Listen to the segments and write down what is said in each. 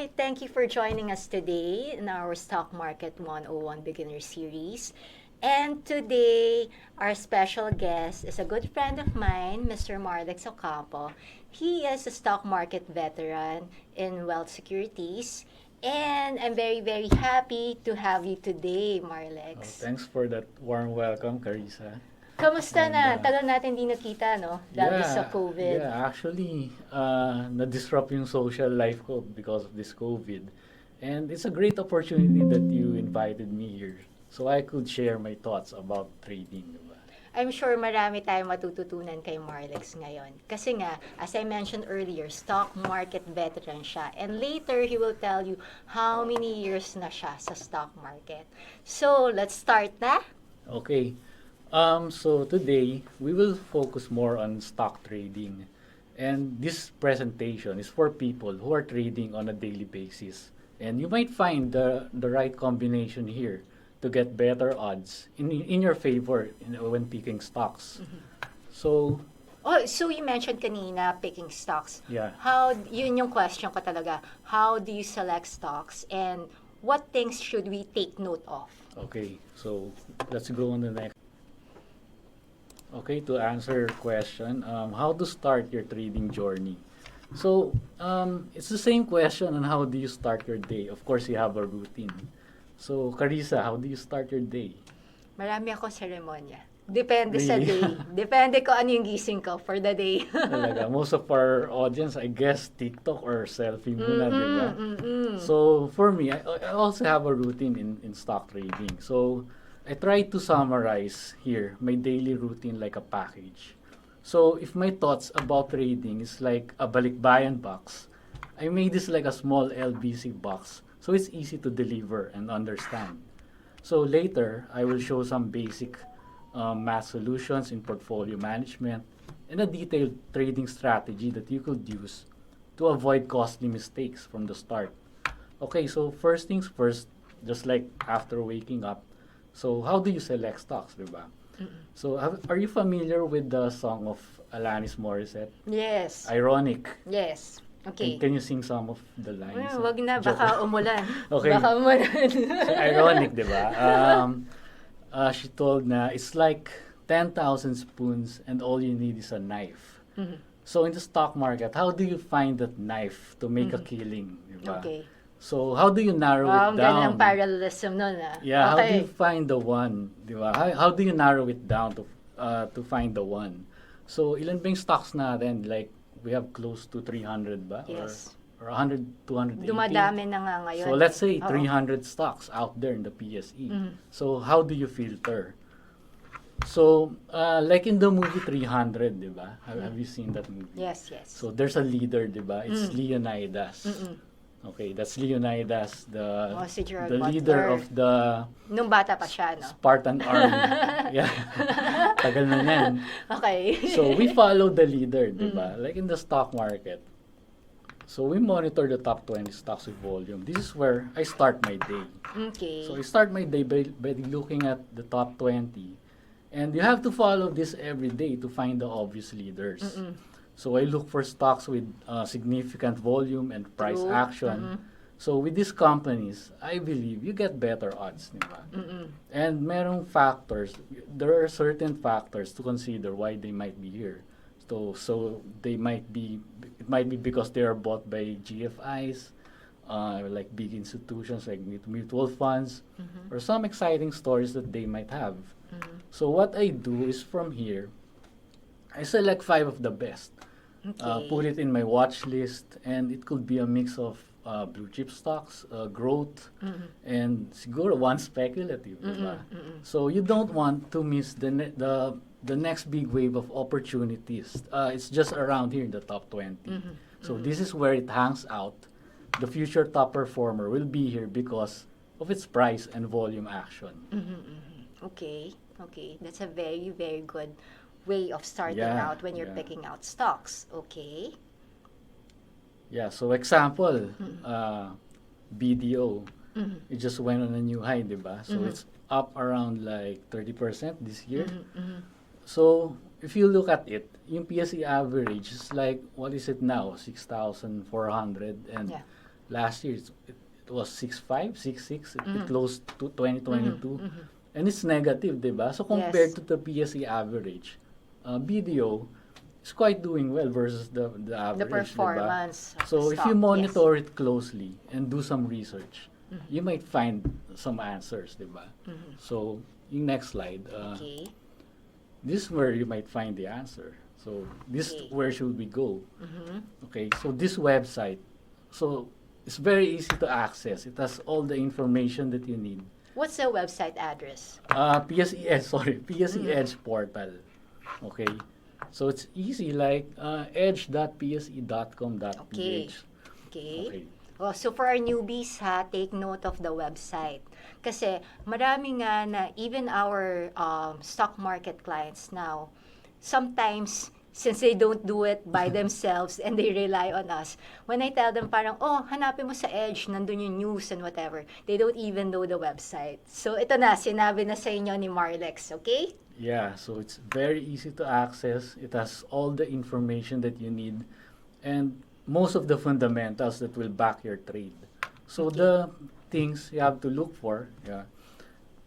right, thank you for joining us today in our Stock Market 101 Beginner Series. And today, our special guest is a good friend of mine, Mr. Marlex Ocampo. He is a stock market veteran in wealth securities. And I'm very, very happy to have you today, Oh, Marlex. thanks for that warm welcome, Carissa. Kamusta And na? Tagal natin di nakita, no? Lalo sa COVID. actually, na-disrupt yung social life ko because of this COVID. And it's a great opportunity that you invited me here so I could share my thoughts about trading. Diba? I'm sure marami tayong matututunan kay Marlex ngayon. Kasi nga, as I mentioned earlier, stock market veteran siya. And later, he will tell you how many years na siya sa stock market. So, let's start na. Okay. So today, we will focus more on stock trading. And this presentation is for people who are trading on a daily basis. And you might find the right combination here to get better odds in your favor when picking stocks. So, Oh, so you mentioned kanina picking stocks. yeah. Yun yung question ko talaga. How do you select stocks and what things should we take note of? Okay, so let's go on the next. Okay, to answer your question, how to start your trading journey. So, it's the same question on how do you start your day. Of course, you have a routine. So, Carissa, how do you start your day? Marami ako seremonya. Depende sa Really? day. Depende ko ano yung gising ko for the day. Talaga, most of our audience, I guess, TikTok or selfie muna, di ba? So, for me, I also have a routine in stock trading. So, I try to summarize here my daily routine like a package. So, if my thoughts about trading is like a balikbayan box, I made this like a small LBC box so it's easy to deliver and understand. So, later, I will show some basic math solutions in portfolio management and a detailed trading strategy that you could use to avoid costly mistakes from the start. Okay, so first things first, just like after waking up, so how do you select stocks, diba? So are you familiar with the song of Alanis Morissette? Yes. Ironic. Yes. Okay. Can you sing some of the lines? Wag na, Joke baka lang. umulan. Okay. Baka umulan. So, ironic, di ba? She told na, it's like 10,000 spoons and all you need is a knife. So, in the stock market, how do you find that knife to make a killing? Di ba? Okay. So, how do you narrow Wow, ang it ganda down? ng parallelism nun ah. Yeah, how do Okay. you find the one? Di ba? How do you narrow it down to find the one? So, ilan ba yung stocks natin? Like, we have close to 300 ba? Yes. Or 100, 280? Dumadami na nga ngayon. So let's say Oo. 300 stocks out there in the PSE. So how do you filter? So like in the movie 300, di ba? Have you seen that movie? Yes, yes. So there's a leader, di ba? It's Leonidas. Okay, that's Leonidas, Oh, si Gerald the Butler. leader of the Nung bata pa siya, no? Spartan army. Yeah. Tagal na yan. Okay. So we follow the leader, di ba? Like in the stock market. So we monitor the top 20 stocks with volume. This is where I start my day. Okay. So I start my day by looking at the top 20. And you have to follow this every day to find the obvious leaders. So I look for stocks with significant volume and price True. action. So with these companies, I believe you get better odds, di ba? And merong factors, there are certain factors to consider why they might be here. So they might be, it might be because they are bought by GFIs, like big institutions like mutual funds, or some exciting stories that they might have. So what I do is from here, I select 5 of the best, Okay. put it in my watch list, and it could be a mix of blue chip stocks, growth, and siguro one speculative, diba? So you don't want to miss the next big wave of opportunities. It's just around here in the top 20. So this is where it hangs out. The future top performer will be here because of its price and volume action. Okay. Okay. That's a very, very good way of starting Yeah, out when you're yeah. picking out stocks. Okay. Yeah, so example, BDO, it just went on a new high, diba? So it's up around like 30% this year. So if you look at it, yung PSE average is like, what is it now? 6,400. And Yeah. last year it was 6.5, 6.6. It Mhm. closed to Mhm. 2022. Mhm. And it's negative, di ba? So compared Yes. to the PSE average, BDO is quite doing well versus the The average, di ba? performance of the So if you stock, yes. monitor it closely and do some research, Mhm. you might find some answers, di ba? Mhm. So yung next slide, Okay. this is where you might find the answer. So this Okay. where should we go? Mhm. Okay, so this website, so it's very easy to access. It has all the information that you need. What's the website address? PSES, sorry, PSE Mm. Edge portal. Okay, so it's easy like edge.pse.com.ph. Okay. Okay. Okay. Oh, so for our newbies ha, take note of the website. Kasi marami nga na even our stock market clients now, sometimes since they don't do it by themselves and they rely on us, when I tell them parang, oh, hanapin mo sa Edge, nandun yung news and whatever, they don't even know the website. So ito na, sinabi na sa inyo ni Marlex, okay? Yeah, so it's very easy to access. It has all the information that you need and most of the fundamentals that will back your trade. So Okay. the things you have to look for,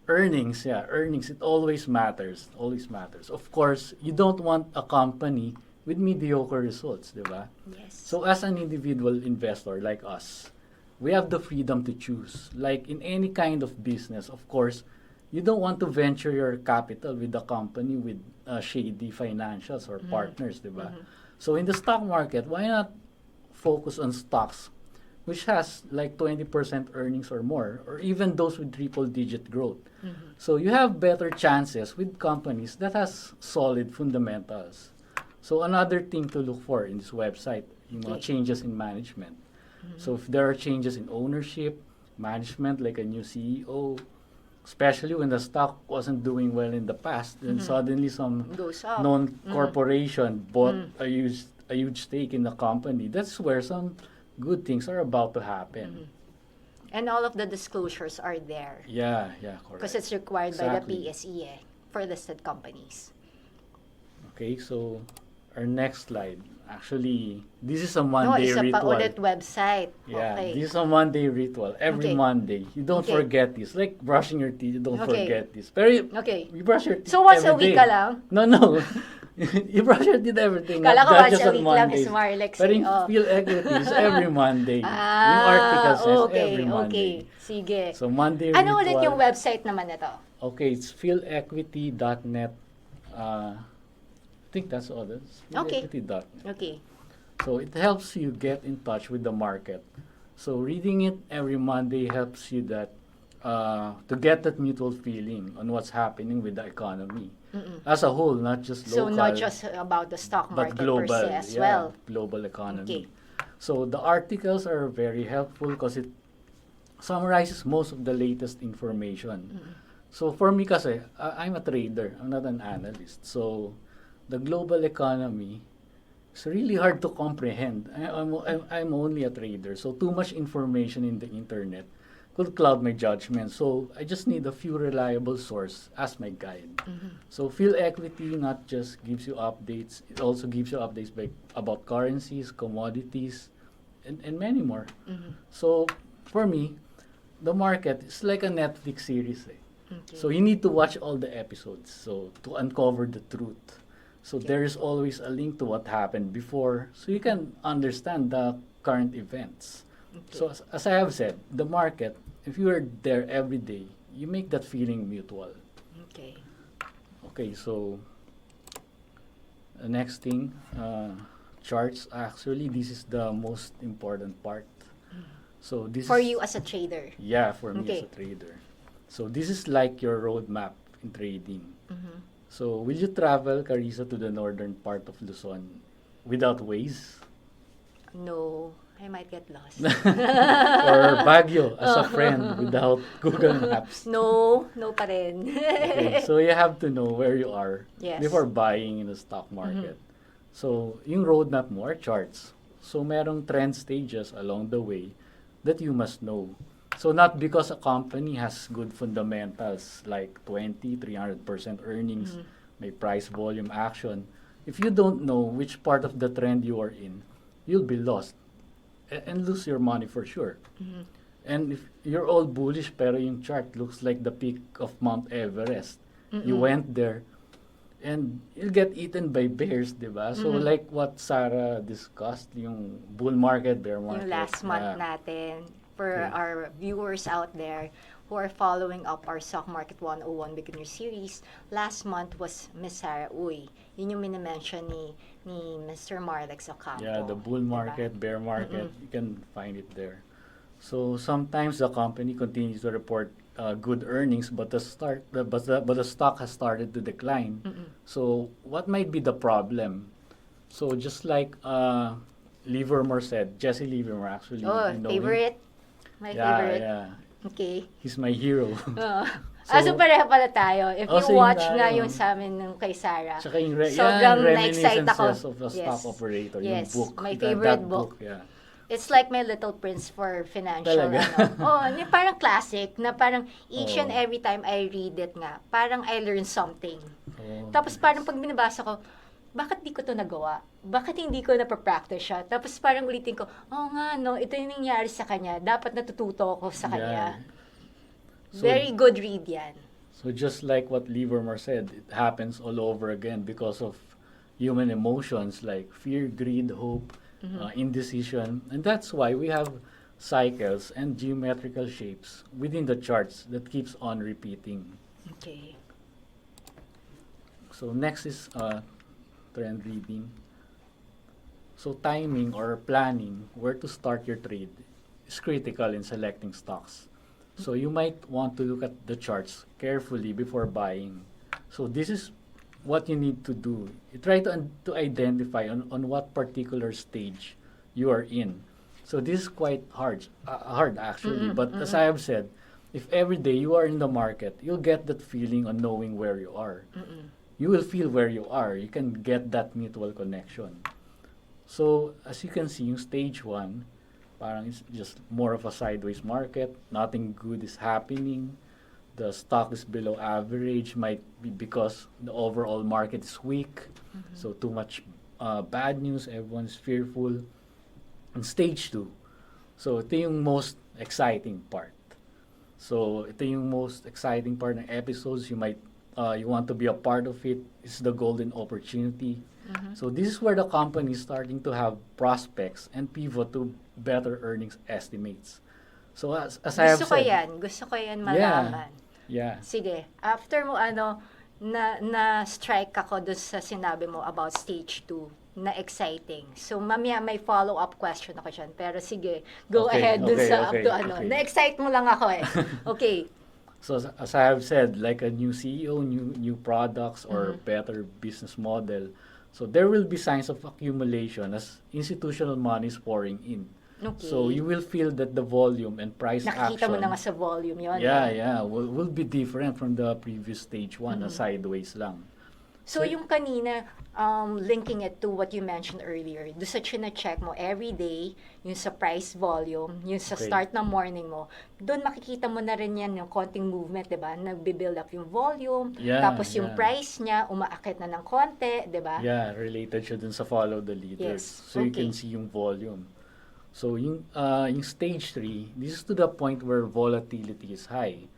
earnings, earnings, it always matters, always matters. Of course, you don't want a company with mediocre results, di ba? Yes. So as an individual investor like us, we have the freedom to choose. Like in any kind of business, of course, you don't want to venture your capital with a company with shady financials or partners, di ba? So in the stock market, why not focus on stocks which has like 20% earnings or more, or even those with triple digit growth. So you have better chances with companies that has solid fundamentals. So another thing to look for in this website, yung mga Okay. changes in management. So if there are changes in ownership, management like a new CEO, especially when the stock wasn't doing well in the past, then suddenly some Goes up. known corporation bought Mm. a huge stake in the company. That's where some good things are about to happen. And all of the disclosures are there. Yeah, correct. Because it's required by the Exactly. PSE for listed companies. Okay, so our next slide. Actually, this is a No, Monday isa pa ritual. ulit website. Yeah, Okay. this is a Monday ritual. Every Okay. Monday. You don't Okay. forget this. Like brushing your teeth, you don't Okay. forget this. Pero Okay. you brush your teeth So once a every week day. ka lang? No. You brush your teeth everything. Kala ko not once just a on week lang is Mondays. Marlex. Pero Eh. yung Oh. Feel Equities every Monday. Yung article says Okay, every Monday. okay. Sige. So Monday Ano ritual. ulit yung website naman ito? Okay, it's feelequity.net. I think that's all. That's Okay. feelequity.net. Okay. So it helps you get in touch with the market. So reading it every Monday helps you that to get that mutual feeling on what's happening with the economy as a whole, not just So local, not just about the stock but market global, per se as well. global economy. Okay. So the articles are very helpful because it summarizes most of the latest information. So for me kasi, I'm a trader, I'm not an analyst. So the global economy, it's really hard to comprehend. I'm only a trader, so too much information in the internet could cloud my judgment. So I just need a few reliable source as my guide. So Feel Equity not just gives you updates, it also gives you updates about currencies, commodities, and many more. So for me, the market is like a Netflix series. Okay. So you need to watch all the episodes so to uncover the truth. So there is always a link to what happened before so you can understand the current events. So as I have said, the market, if you are there every day, you make that feeling mutual. Okay. Okay, so the next thing, charts. Actually, this is the most important part. So this For is, you as a trader. yeah, for me Okay. as a trader. So this is like your roadmap in trading. So will you travel, Carissa, to the northern part of Luzon without Waze? No, I might get lost. Or Baguio as a friend without Google Maps? No pa rin. Okay, so you have to know where you are Yes. before buying in the stock market. So yung roadmap mo are charts. So merong trend stages along the way that you must know. So not because a company has good fundamentals like 20, 300% earnings, may price volume action. If you don't know which part of the trend you are in, you'll be lost. and lose your money for sure. Mhm. And if you're all bullish pero yung chart looks like the peak of Mount Everest, you Mm-mm. went there and you'll get eaten by bears, di ba? So Mhm. like what Sarah discussed, yung bull market, bear market. Yung last month yeah. natin, for Okay. our viewers out there who are following up our Stock Market 101 Beginner Series, last month was Miss Sarah Uy. Yun yung minimension ni Mr. Marlex Ocampo. Yeah, the bull diba? market, bear market, Mm-mm. you can find it there. So sometimes the company continues to report good earnings, but the stock has started to decline. Mm-mm. So what might be the problem? So just like Livermore said, Jesse Livermore actually, Oh, you know favorite? My him. Yeah, favorite? yeah, Okay. he's my hero. Oo. So- So pareho pala tayo. If Oh, you same watch nga tayo. yung sa amin ng kay Sarah, Tsaka yung sobrang na-excite ako. reminiscences of a stock Yes. operator, Yes, yung book. my that favorite book. Yeah. It's like my Little Prince for financial, Talaga? yung parang classic, na parang each and Oo. every time I read it nga, parang I learn something. Oh, Tapos parang pag binabasa ko, bakit di ko to nagawa? Bakit hindi ko na-practice siya? Tapos parang ulitin ko, nga, no, ito yung nangyari sa kanya. Dapat natututo ako sa kanya. So- Very good read yan. So just like what Livermore said, it happens all over again because of human emotions like fear, greed, hope, indecision. And that's why we have cycles and geometrical shapes within the charts that keeps on repeating. Okay. So next is trend reading. So timing or planning where to start your trade is critical in selecting stocks. So you might want to look at the charts carefully before buying. So this is what you need to do. You try to identify on what particular stage you are in. So this is quite hard actually. But as I have said, if every day you are in the market, you'll get that feeling on knowing where you are. You will feel where you are. You can get that mutual connection. So as you can see, yung stage 1, parang it's just more of a sideways market. Nothing good is happening. The stock is below average. Might be because the overall market is weak. So too much bad news. Everyone's fearful. And stage 2. So ito yung most exciting part. So ito yung most exciting part ng episodes. You want to be a part of it. It's the golden opportunity. So this is where the company is starting to have prospects and pivot to better earnings estimates. So as I have Gusto ko said, yan. Gusto ko yan malaman. yeah, Sige. After mo, na-strike ako dun sa sinabi mo about stage 2 na exciting. So, mamaya may follow-up question ako dyan. Pero sige, go Okay, ahead dun okay, sa up okay, to okay. Na-excite mo lang ako eh. Okay. so as I have said, like a new CEO, new products or better business model. So there will be signs of accumulation as institutional money is pouring in. Okay. So you will feel that the volume and price Nakikita action. mo na nga sa volume yun. Yeah, will be different from the previous stage 1 na sideways lang. So, yung kanina, linking it to what you mentioned earlier, doon sa chine-check mo every day, yung sa price volume, yung sa Okay. start ng morning mo, doon makikita mo na rin yan yung konting movement, di ba? Nagbe-build up yung volume, Yeah, tapos yung yeah. price niya, umaakit na ng konti, di ba? Yeah, related siya dun sa follow the leaders. Yes, So you okay. can see yung volume. So yung stage 3, this is to the point where volatility is high.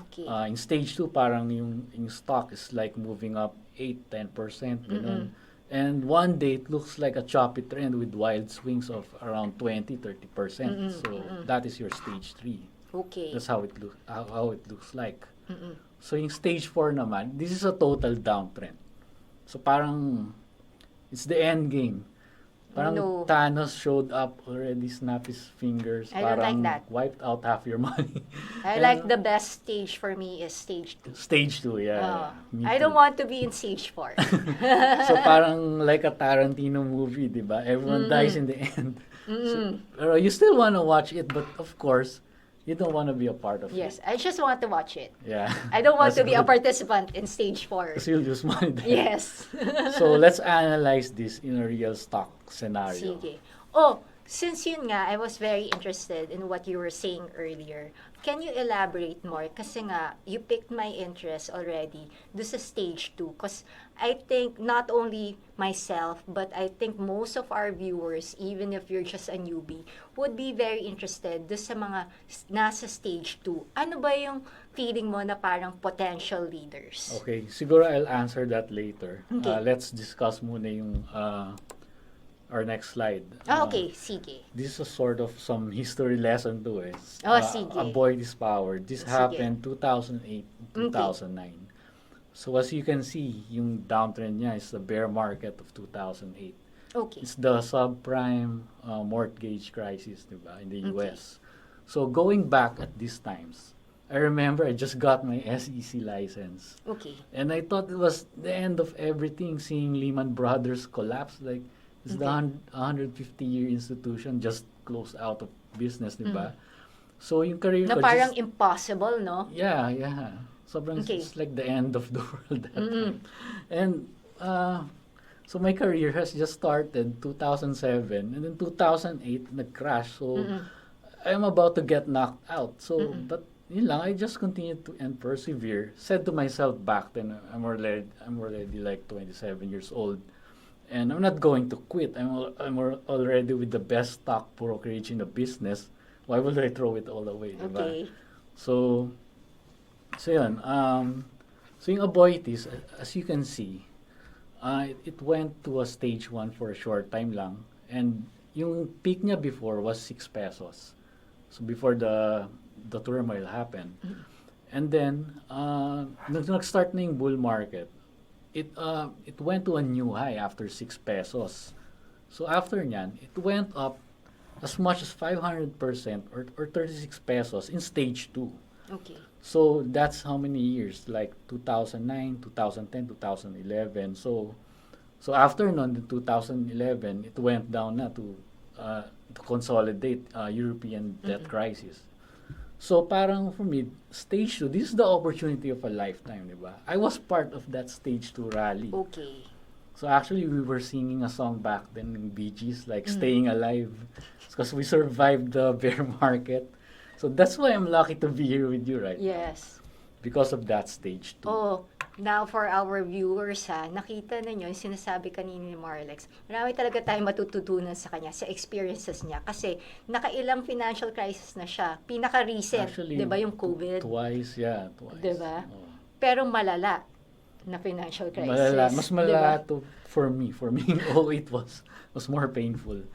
Okay. In stage 2, parang yung stock is like moving up 8-10%, ganun. And one day, it looks like a choppy trend with wild swings of around 20-30%. So that is your stage 3. Okay. That's how it looks like. So yung stage 4 naman, this is a total downtrend. So parang it's the end game. Parang No. Thanos showed up already, snapped his fingers. I don't like parang that. wiped out half your money. I And like the best stage for me is stage 2. Stage 2, yeah. Me I don't too. want to be in stage 4. So parang like a Tarantino movie, di ba? Everyone dies in the end. So, pero you still want to watch it, but of course, you don't want to be a part of Yes, it. I just want to watch it. Yeah. I don't want That's to be a good. participant in stage 4. Kasi you'll lose money there. Yes. So let's analyze this in a real stock scenario. Sige. Oh, since yun nga, I was very interested in what you were saying earlier. Can you elaborate more? Kasi nga, you piqued my interest already do sa stage 2. Because I think not only myself, but I think most of our viewers, even if you're just a newbie, would be very interested do sa mga nasa stage 2. Ano ba yung feeling mo na parang potential leaders? Okay, siguro I'll answer that later. Okay. Let's discuss muna yung our next slide. Okay, sige. This is a sort of some history lesson too. Sige. A boy is power. This Sige. happened 2008, 2009. So as you can see, yung downtrend niya is the bear market of 2008. Okay. It's the subprime mortgage crisis, diba, in the Okay. US. So going back at these times, I remember I just got my SEC license. Okay. And I thought it was the end of everything, seeing Lehman Brothers collapse. Like, it's the 150-year institution just closed out of business, di ba? So, yung career Na ko parang just, impossible, no? yeah. Sobrang, Okay. it's like the end of the world that time. And, so my career has just started 2007, and then 2008, nag-crash. So, I'm about to get knocked out. So, but yun lang, I just continued to and persevere. Said to myself back then, I'm already like 27 years old, and I'm not going to quit. Already with the best stock brokerage in the business. Why would I throw it all away, diba? Okay. So yun. So yung Aboitiz, as you can see, it went to a stage 1 for a short time lang, and yung peak niya before was 6 pesos. So before the turmoil happened. And then, nag-start na yung bull market, it went to a new high after 6 pesos. So after nyan, it went up as much as 500% or 36 pesos in stage 2. Okay. So that's how many years? Like 2009, 2010, 2011. So after nun, in 2011, it went down na to consolidate European debt crisis. So parang for me, stage 2, this is the opportunity of a lifetime, di ba? I was part of that stage 2 rally. Okay. So actually, we were singing a song back then in Bee Gees, like Staying Alive, because we survived the bear market. So that's why I'm lucky to be here with you right now. Yes. Because of that stage 2. Oh, now for our viewers nakita ninyo yung sinasabi kanina ni Marlex. Marami talaga tayong matututunan sa kanya, sa experiences niya. Kasi nakailang financial crisis na siya. Pinaka-recent, Actually, di ba yung COVID? Twice. Di ba? Oh. Pero malala na financial crisis. Mas malala diba? to for me. For me, it was more painful.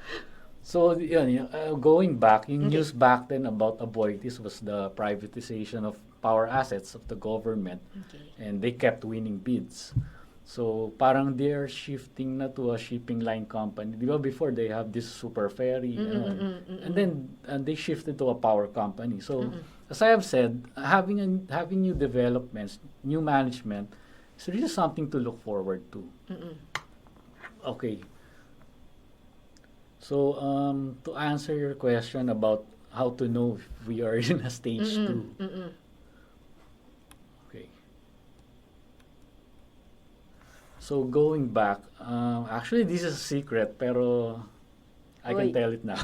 So, yun, going back, yung news back then about Aboitiz was the privatization of power assets of the government. Okay. And they kept winning bids. So, parang they're shifting na to a shipping line company. Di ba before, they have this super ferry. And then, they shifted to a power company. So, as I have said, having new developments, new management, is really something to look forward to. Okay. So, to answer your question about how to know if we are in a stage 2. Okay. So, going back, actually, this is a secret, pero I can tell it now.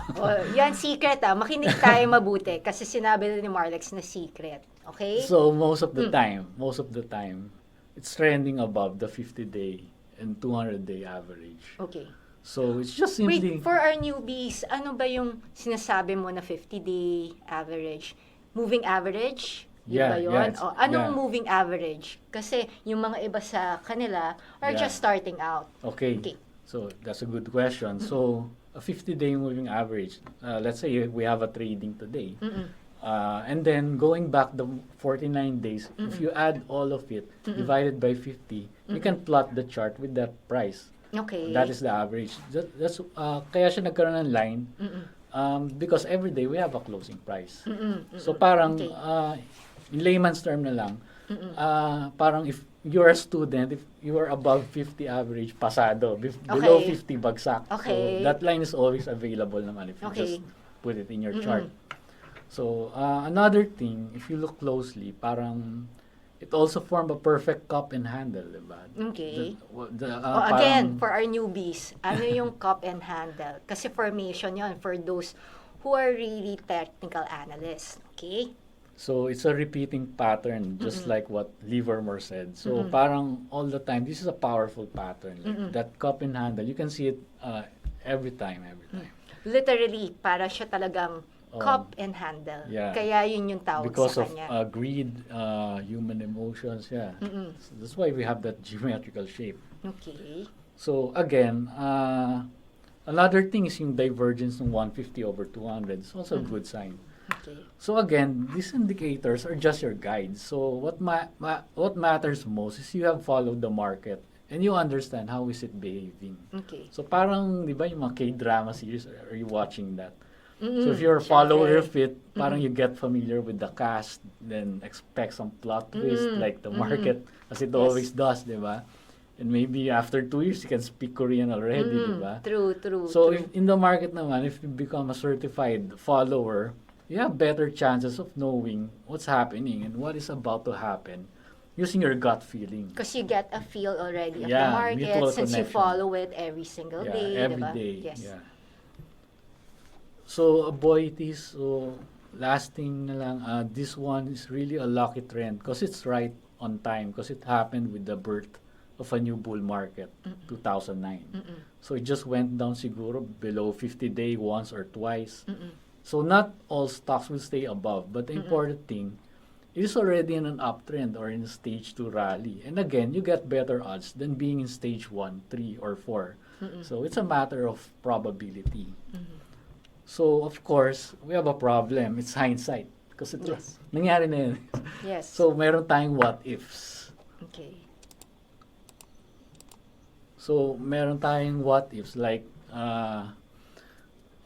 Yan, secret Makinig tayo mabuti kasi sinabi ni Marlex na secret. Okay? So, most of the time, it's trending above the 50-day and 200-day average. Okay. So, it's just simply... Wait, for our newbies, ano ba yung sinasabi mo na 50-day average? Moving average? Yun ba yun? Yeah, Anong moving average? Kasi yung mga iba sa kanila are just starting out. Okay. So, that's a good question. So, a 50-day moving average, let's say we have a trading today. And then, going back the 49 days, if you add all of it, divided by 50, you can plot the chart with that price. Okay. That is the average. That's kaya siya nagkaroon ng line because every day we have a closing price. So parang in layman's term na lang, parang if you're a student, if you are above 50 average, pasado. Below 50, bagsak. Okay. So that line is always available naman if you just put it in your chart. So another thing, if you look closely, parang it also form a perfect cup and handle, diba? Okay. Parang, Again, for our newbies, ano yung cup and handle? Kasi formation yon for those who are really technical analysts. Okay? so it's a repeating pattern, just Mm-mm. like what Livermore said. So Mm-mm. parang all the time, this is a powerful pattern. Like Mm-mm. that cup and handle, you can see it every time, every Mm. time. Literally, para siya talagang Um, cup and handle. yeah. Kaya yun yung tawag sa Because of kanya. greed, human emotions, yeah. Mm-mm. So that's why we have that geometrical shape. Okay. So again, another thing is yung divergence ng 150 over 200. It's also a good sign. Okay. So again, these indicators are just your guides. So what matters most is you have followed the market and you understand how is it behaving. Okay. So parang, di ba yung mga K-drama series, are you watching that? Mm-mm. So if you're a Syempre. follower of it, parang Mm-mm. you get familiar with the cast, then expect some plot twist like the market, as it always does, di ba? And maybe after 2 years, you can speak Korean already, di ba? True. So True. if in the market naman, if you become a certified follower, you have better chances of knowing what's happening and what is about to happen using your gut feeling. Because you get a feel already of the Yeah, market mutual since you connection. follow it every single Yeah, day, every diba? day. Yes. Yeah. So, abilities, so last thing na lang, this one is really a lucky trend because it's right on time because it happened with the birth of a new bull market, 2009. Mm-mm. So it just went down siguro below 50-day once or twice. Mm-mm. So not all stocks will stay above, but the Mm-mm. important thing, it is already in an uptrend or in a stage 2 rally. And again, you get better odds than being in stage 1, 3, or 4. Mm-mm. So it's a matter of probability. Mhm. So of course, we have a problem. It's hindsight. Kasi Yes. nangyari na yun. Yes. So meron tayong what ifs. Okay. So meron tayong what ifs like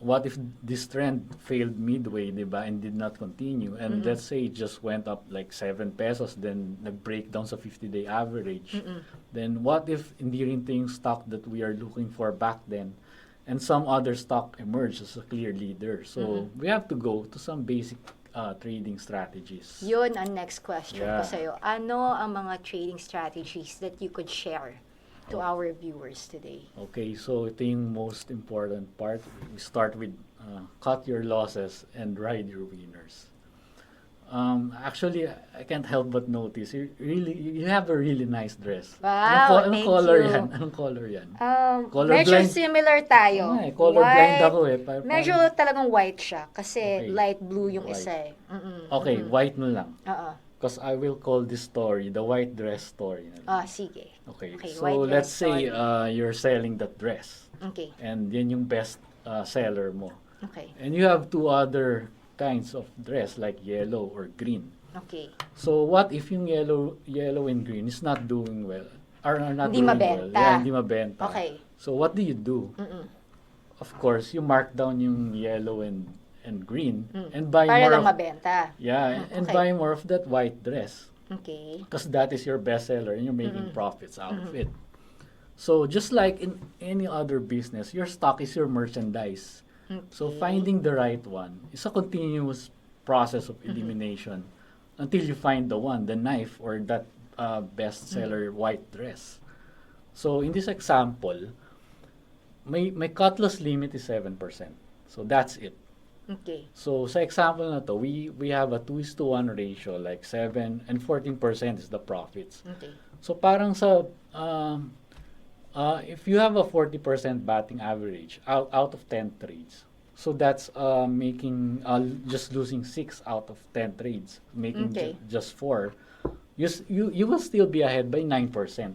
what if this trend failed midway, di ba, and did not continue? And let's say it just went up like 7 pesos, then nag-break down sa 50-day average. Mm-mm. Then what if hindi rin ito yung stock that we are looking for back then, and some other stock emerged as a clear leader? So we have to go to some basic trading strategies. Yun ang next question ko Yeah. sa'yo. Ano ang mga trading strategies that you could share to our viewers today? Okay, so ito yung most important part. We start with cut your losses and ride your winners. Actually, I can't help but notice you have a really nice dress. Wow, Anong thank color you. yan? Anong color yan? Medyo Colorblind? similar tayo. Colorblind ako eh. Medyo talagang white siya kasi Okay. light blue yung White. isa eh. Mm-mm. Okay, white na lang. Oo. Because I will call this story the white dress story. Sige. Okay, Okay, so white dress let's say story. you're selling that dress. Okay. And yan yung best seller mo. Okay. And you have two other kinds of dress like yellow or green. Okay. So what if yung yellow and green is not doing well? Are not Hindi doing mabenta. well? Yeah, hindi mabenta. Okay. So what do you do? Mm-mm. Of course, you mark down yung yellow and green and buy Para more lang of, mabenta. yeah, and Okay. buy more of that white dress Okay. because that is your best seller and you're making profits out of it. So just like in any other business, your stock is your merchandise. So Okay. finding the right one is a continuous process of elimination until you find the one, the knife or that bestseller white dress. So in this example, my cut loss limit is 7%. So that's it. Okay. So sa example na to, we have a 2:1 ratio, like 7 and 14% is the profits. Okay. So parang sa if you have a 40% batting average out of 10 trades, so that's making just losing 6 out of 10 trades, making Okay. just 4. You will still be ahead by 9%.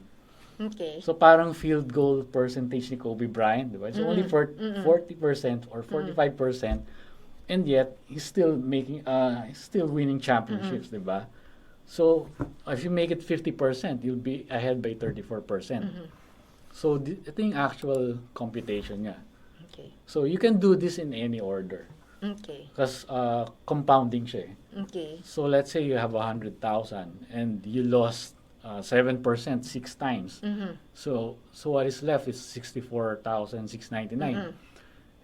Okay. So parang field goal percentage ni Kobe Bryant, di ba? It's only for 40% or 45%, and yet he's still winning championships, di ba? So if you make it 50%, you'll be ahead by 34%. So ito yung actual computation niya. Okay. So you can do this in any order Okay. because compounding siya eh. Okay. So let's say you have 100,000 and you lost 7% 6 times. So what is left is 64,699.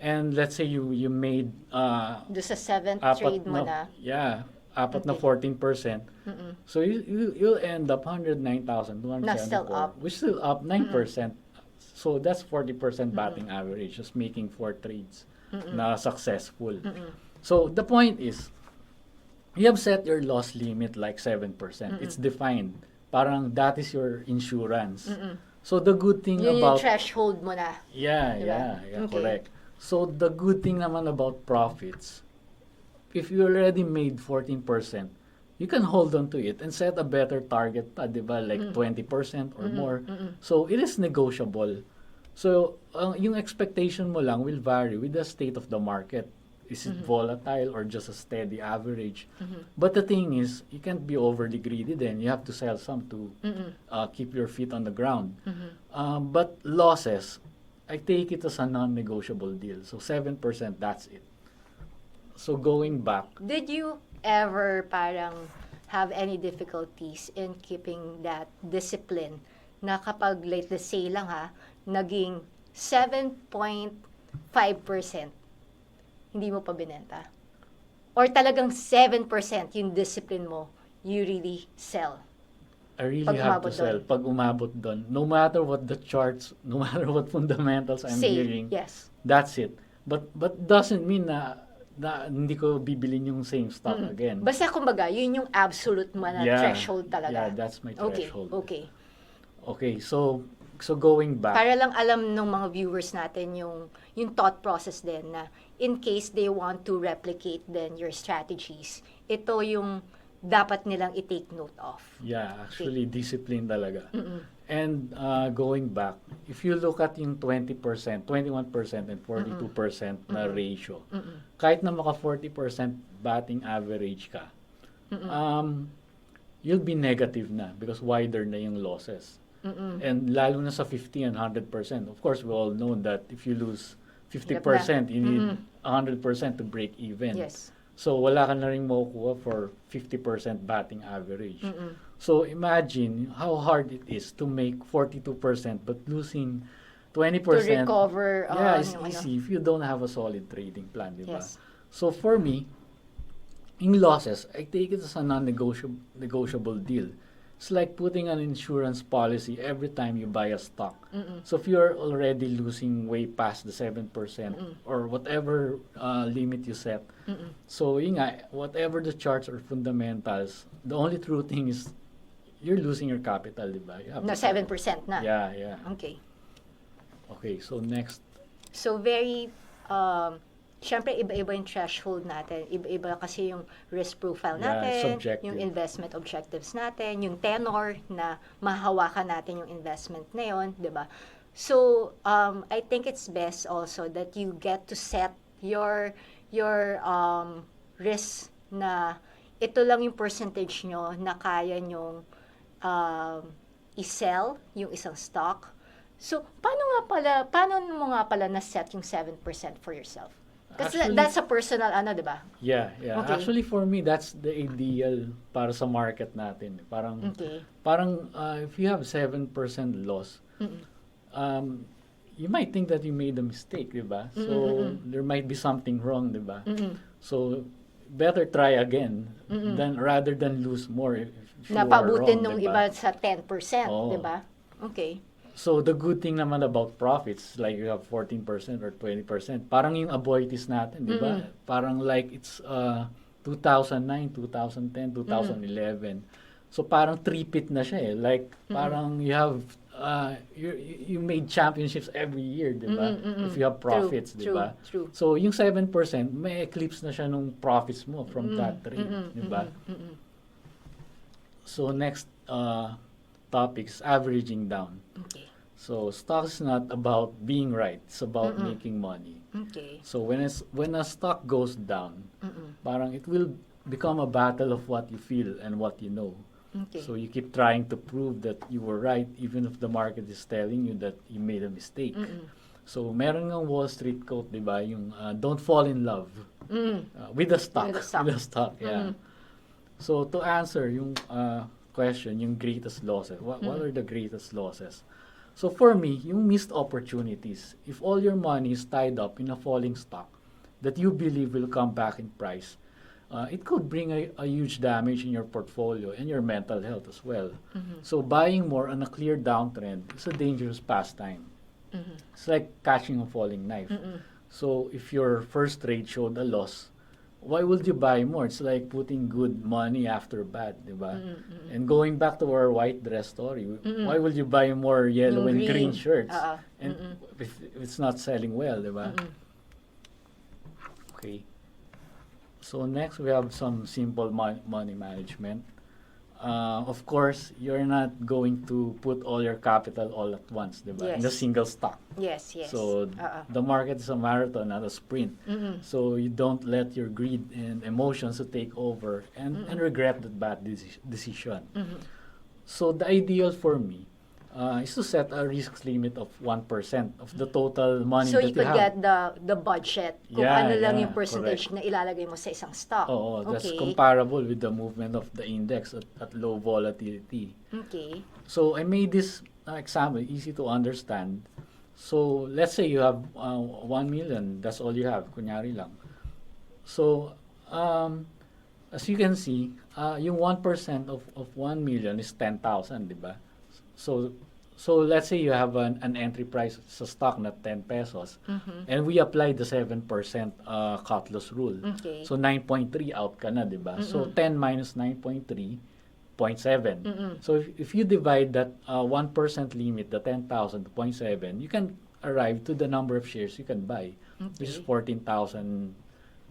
And let's say you made Do sa 7th apat trade mo na. yeah, apat na Okay. 14%. So you'll end up 109,000, Na still 274, up. which still up 9%. So that's 40% batting average, just making 4 trades na successful. So the point is, you have set your loss limit like 7%. It's defined. Parang that is your insurance. So the good thing Yun yung about threshold mo na. yeah, Diba? yeah, Okay. correct. So the good thing naman about profits, if you already made 14%, you can hold on to it and set a better target pa, di ba? Like 20% or more. So it is negotiable. So yung expectation mo lang will vary with the state of the market. Is it volatile or just a steady average? But the thing is, you can't be overly greedy then. You have to sell some to keep your feet on the ground. But losses, I take it as a non-negotiable deal. So 7%, that's it. So going back, Did you ever parang have any difficulties in keeping that discipline na kapag like the say lang naging 7.5%, hindi mo pa binenta? Or talagang 7% yung discipline mo, you really sell? I really Pag have to umabot sell doon. pag umabot doon. No matter what the charts, no matter what fundamentals I'm Say, hearing, yes. that's it. But doesn't mean na hindi ko bibilin yung same stock again. Basta kumbaga, yun yung absolute mo na threshold Yeah, talaga. that's my Okay, threshold. okay. Okay, so going back. Para lang alam ng mga viewers natin yung thought process din na in case they want to replicate then your strategies, ito yung dapat nilang i-take note of. Yeah, actually discipline talaga. And going back, if you look at yung 20%, 21% and 42% na ratio, kahit na maka 40% batting average ka, you'll be negative na because wider na yung losses. And lalo na sa 50 and 100%. Of course, we all know that if you lose 50%, you need 100% to break even. Yes. So, wala ka na rin makukuha for 50% batting average. So, imagine how hard it is to make 42% but losing 20%. To recover. Yeah, it's easy if you don't have a solid trading plan, di ba? Yes. So, for me, in losses, I take it as a non-negotiable deal. It's like putting an insurance policy every time you buy a stock. So if you're already losing way past the 7% or whatever limit you set, so yun nga, whatever the charts or fundamentals, the only true thing is you're losing your capital, di ba? Na 7% na. Yeah. Okay. Okay, so next. So very, syempre iba-iba yung threshold natin. Iba-iba kasi yung risk profile natin, subjective. yung investment objectives natin, yung tenor na mahawakan natin yung investment na yun, di ba? So, I think it's best also that you get to set your risk na ito lang yung percentage nyo na kaya nyong i-sell yung isang stock. So, paano mo nga pala na-set yung 7% for yourself? Kasi Actually, that's a personal di ba? Yeah. Okay. Actually, for me, that's the ideal para sa market natin. Parang if you have 7% loss, you might think that you made a mistake, di ba? So, there might be something wrong, di ba? So, better try again rather than lose more if you are Napabutin wrong, nung diba? iba sa 10%, Oo. di ba? Okay. So, the good thing naman about profits, like you have 14% or 20%, parang yung avoidance natin, di ba? Parang like it's 2009, 2010, 2011. So, parang three-pit na siya eh. Like, parang you have, you made championships every year, di ba? If you have profits, di ba? True. So, yung 7%, may eclipse na siya nung profits mo from that trade, di ba? So, next topic is averaging down. Okay. So, stock is not about being right. It's about making money. Okay. So, when a stock goes down, parang it will become a battle of what you feel and what you know. Okay. So, you keep trying to prove that you were right even if the market is telling you that you made a mistake. So, meron ng Wall Street quote, di ba? Yung, don't fall in love with the stock. With the stock. Yeah. So, to answer yung question, yung greatest losses, what are the greatest losses? So, for me, yung missed opportunities, if all your money is tied up in a falling stock that you believe will come back in price, it could bring a huge damage in your portfolio and your mental health as well. Mm-hmm. So buying more on a clear downtrend is a dangerous pastime. Mm-hmm. It's like catching a falling knife. Mm-hmm. So if your first trade showed a loss, why would you buy more? It's like putting good money after bad, di ba? Mm-hmm. And going back to our white dress story, Mm-mm. why would you buy more yellow Yung and green. green shirts? And Mm-mm. if it's not selling well, di ba? Mm-mm. Okay. So next we have some simple money management. Of course, you're not going to put all your capital all at once, di ba? In a Yes. single stock. Yes, yes. So the market is a marathon, not a sprint. Mm-mm. So you don't let your greed and emotions to take over and regret that bad decision. Mm-hmm. So the ideal for me is to set a risk limit of 1% of the total money So that you could have. get the budget kung Yeah, ano lang yeah, yung percentage correct. na ilalagay mo sa isang stock. Oo, that's Okay. comparable with the movement of the index at low volatility. Okay. So I made this example easy to understand. So let's say you have 1 million, that's all you have, kunyari lang. So as you can see, yung 1% of 1 million is 10,000, di ba? So let's say you have an entry price sa stock na 10 pesos Mm-hmm. and we apply the 7% cut loss rule. Okay. So 9.3 out ka na, di ba? So 10 minus 9.3, 0.7. Mm-mm. So if you divide that 1% limit, the 10,000 to 0.7, you can arrive to the number of shares you can buy, which is Okay.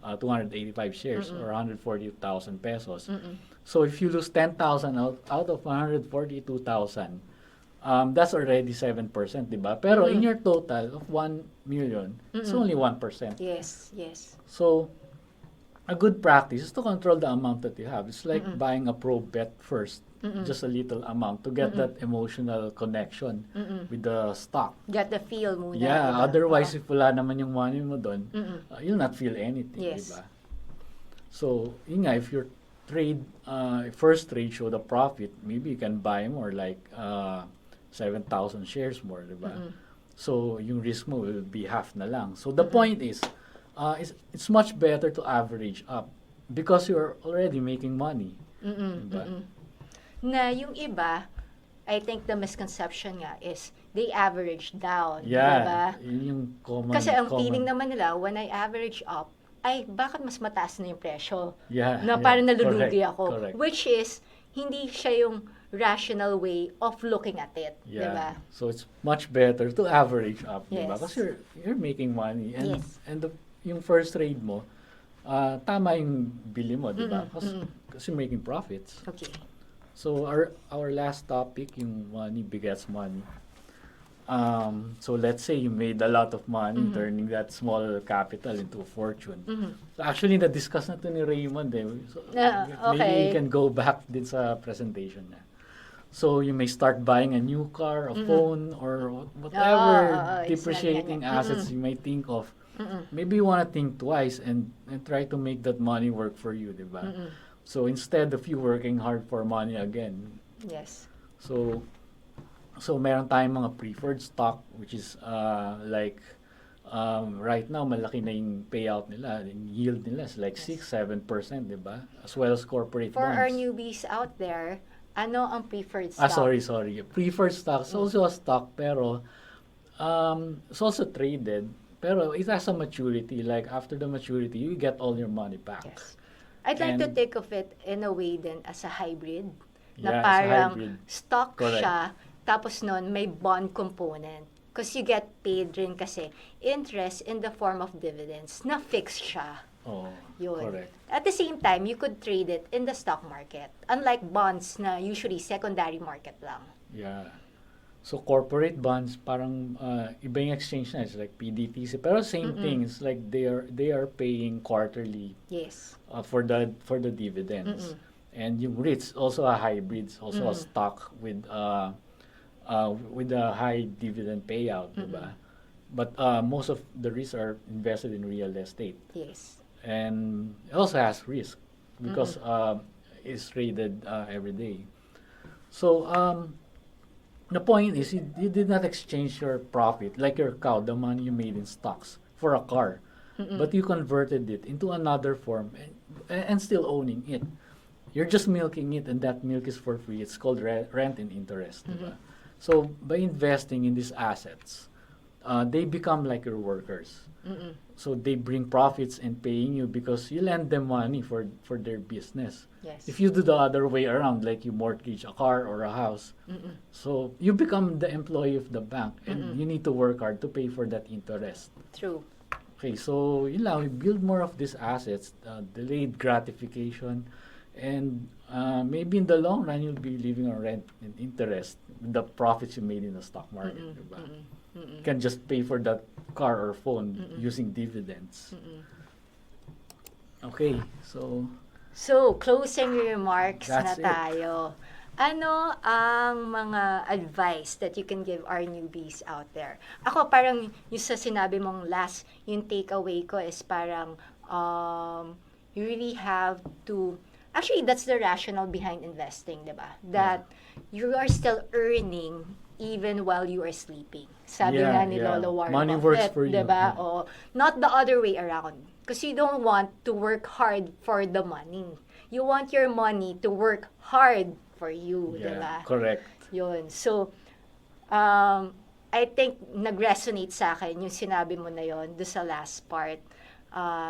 14,285 shares or 140,000 pesos. Mm-mm. So if you lose 10,000 out of 142,000, that's already 7%, di ba? Pero in your total of 1 million, it's only 1%. Yes, yes. So a good practice is to control the amount that you have. It's like buying a pro bet first, just a little amount to get that emotional connection with the stock. Get the feel muna. Yeah, diba? otherwise if wala naman yung money mo doon, you'll not feel anything, Yes. di ba? So, yun nga, if your first trade showed a profit, maybe you can buy more like 7,000 shares more, di ba? So, yung risk mo will be half na lang. So, the point is, it's much better to average up because you're already making money. Diba? Na yung iba, I think the misconception nga is they average down. Yeah, Diba? yun yung common. Kasi ang feeling naman nila, when I average up, ay bakit mas mataas na yung presyo? Yeah, Na yeah, parang nalulugi correct, ako. correct. Which is, hindi siya yung rational way of looking at it. Yeah. Diba? So it's much better to average up, diba? Yes. Kasi you're making money and Yes. yung first trade mo, tama yung bili mo, diba? Kasi you're making profits. Okay. So our last topic, yung money begets money. So let's say you made a lot of money turning that small capital into a fortune. So actually na-discuss na to ni Raymond eh. So maybe okay. you can go back din sa presentation niya. So you may start buying a new car, a phone, or whatever depreciating assets you may think of. Maybe you want to think twice and try to make that money work for you, diba? So instead of you working hard for money again. Yes. So meron tayong mga preferred stock which is like right now malaki na yung payout nila, yung yield nila is like 6-7%, diba? As well as corporate For bonds. our newbies out there, ano ang preferred stock? Sorry. Preferred stock is also a stock pero it's also traded pero it has a maturity. Like after the maturity, you get all your money back. Yes. I'd like to And- think of it in a way then as a hybrid. Na Yeah, as a parang hybrid. stock Correct. siya, tapos nun may bond component. Because you get paid rin kasi interest in the form of dividends na fixed siya. Oh, Yun. correct. At the same time, you could trade it in the stock market. Unlike bonds na usually secondary market lang. Yeah. So corporate bonds parang iba yung exchange na, it's like PDTC pero same thing, it's like they are paying quarterly Yes. for the dividends. And yung REITs also a hybrid, also a stock with a high dividend payout, diba? But most of the REITs are invested in real estate. Yes. And it also has risk because it's traded every day. So the point is you did not exchange your profit like your cow, the money you made in stocks, for a car, but you converted it into another form and still owning it. You're just milking it, and that milk is for free. It's called rent and interest. Diba? So by investing in these assets, they become like your workers. So they bring profits and paying you because you lend them money for their business. Yes. If you do the other way around, like you mortgage a car or a house, so you become the employee of the bank, and you need to work hard to pay for that interest. True. Okay, so yun lang, we build more of these assets, delayed gratification, and maybe in the long run, you'll be living on rent and interest with the profits you made in the stock market. Diba? You can just pay for that car or phone using dividends. Okay, so So, closing remarks That's na it. tayo. Ano ang mga advice that you can give our newbies out there? Ako parang yung sa sinabi mong last, yung takeaway ko is parang you really have to, actually that's the rationale behind investing, diba? That you are still earning even while you are sleeping. Sabi Yeah, nga ni yeah. Lolo Warren Money Buffett, works for you. diba? Yeah. O, not the other way around. Because you don't want to work hard for the money. You want your money to work hard for you, yeah, diba? correct. Yun. So, I think nag-resonate sa akin yung sinabi mo na yon do sa last part.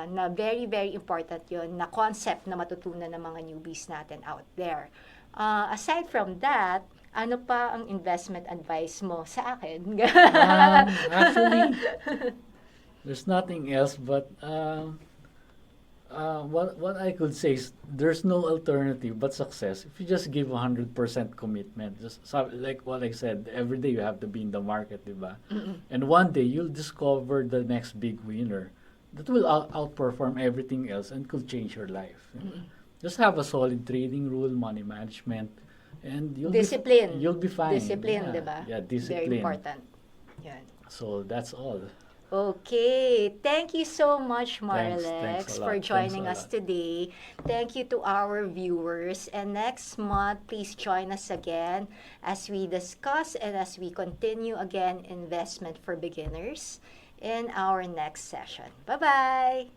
Na very, very important yon na concept na matutunan ng mga newbies natin out there. Aside from that, ano pa ang investment advice mo sa akin? Actually, there's nothing else, but what I could say is there's no alternative but success if you just give 100% commitment. Just like what I said, every day you have to be in the market, diba? And one day you'll discover the next big winner that will outperform everything else and could change your life. Just have a solid trading rule, money management, and Discipline. You'll be fine. Discipline, yeah, diba? Yeah, discipline. Very important. Yan. So that's all. Okay. Thank you so much, Marlex, Thanks a lot. for joining Thanks a us lot. today. Thank you to our viewers. And next month, please join us again as we discuss and as we continue again investment for beginners in our next session. Bye-bye!